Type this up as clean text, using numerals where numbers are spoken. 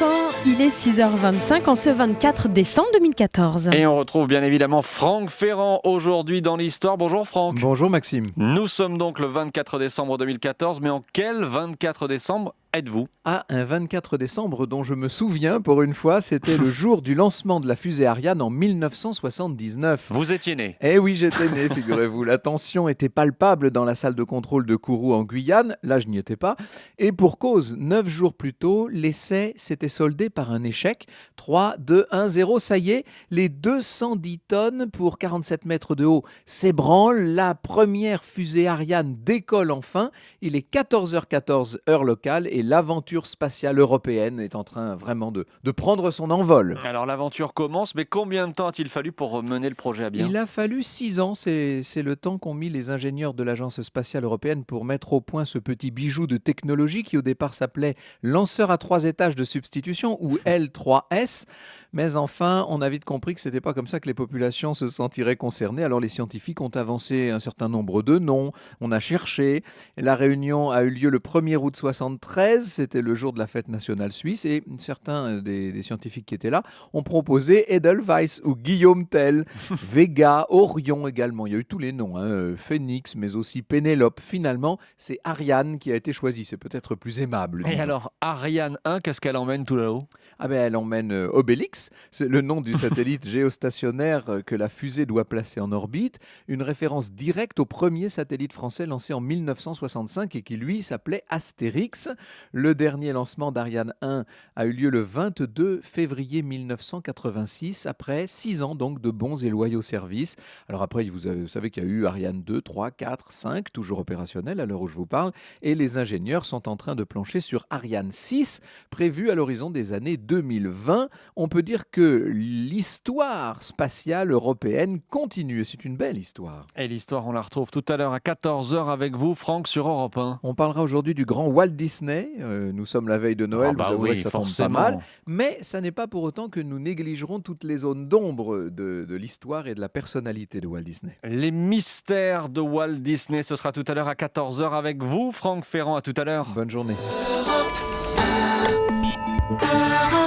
Europe 1, il est 6h25 en ce 24 décembre 2014. Et on retrouve bien évidemment Franck Ferrand aujourd'hui dans l'histoire. Bonjour Franck. Bonjour Maxime. Nous sommes donc le 24 décembre 2014, mais en quel 24 décembre êtes-vous ? Ah, un 24 décembre dont je me souviens pour une fois, c'était le jour du lancement de la fusée Ariane en 1979. Vous étiez né. Eh oui, j'étais né, figurez-vous. La tension était palpable dans la salle de contrôle de Kourou en Guyane. Là, je n'y étais pas. Et pour cause, 9 jours plus tôt, l'essai s'était soldé par un échec. 3, 2, 1, 0, ça y est, les 210 tonnes pour 47 mètres de haut s'ébranlent. La première fusée Ariane décolle enfin. Il est 14h14 heure locale et l'aventure spatiale européenne est en train vraiment de prendre son envol. Alors l'aventure commence, mais combien de temps a-t-il fallu pour mener le projet à bien ? Il a fallu 6 ans, c'est le temps qu'ont mis les ingénieurs de l'Agence spatiale européenne pour mettre au point ce petit bijou de technologie qui au départ s'appelait lanceur à 3 étages de substitution ou L3S. Mais enfin, on a vite compris que c'était pas comme ça que les populations se sentiraient concernées. Alors les scientifiques ont avancé un certain nombre de noms, on a cherché. La réunion a eu lieu le 1er août 73, c'était le jour de la fête nationale suisse, et certains des scientifiques qui étaient là ont proposé Edelweiss ou Guillaume Tell, Vega, Orion également. Il y a eu tous les noms, Phoenix, mais aussi Pénélope. Finalement, c'est Ariane qui a été choisie. C'est peut-être plus aimable. Et disons. alors Ariane 1, qu'est-ce qu'elle emmène tout là-haut ? Ah ben, elle emmène Obélix, c'est le nom du satellite géostationnaire que la fusée doit placer en orbite, une référence directe au premier satellite français lancé en 1965 et qui lui s'appelait Astérix. Le dernier lancement d'Ariane 1 a eu lieu le 22 février 1986, après 6 ans donc de bons et loyaux services. Alors après, vous savez qu'il y a eu Ariane 2, 3, 4, 5, toujours opérationnels à l'heure où je vous parle, et les ingénieurs sont en train de plancher sur Ariane 6, prévue à l'horizon des années 2020. On peut dire que l'histoire spatiale européenne continue et c'est une belle histoire. Et l'histoire, on la retrouve tout à l'heure à 14h avec vous, Franck, sur Europe 1. On parlera aujourd'hui du grand Walt Disney. Nous sommes la veille de Noël, vous avouerez que ça tombe pas mal. Mais ça n'est pas pour autant que nous négligerons toutes les zones d'ombre de l'histoire et de la personnalité de Walt Disney. Les mystères de Walt Disney, ce sera tout à l'heure à 14h avec vous, Franck Ferrand. À tout à l'heure. Bonne journée. Europe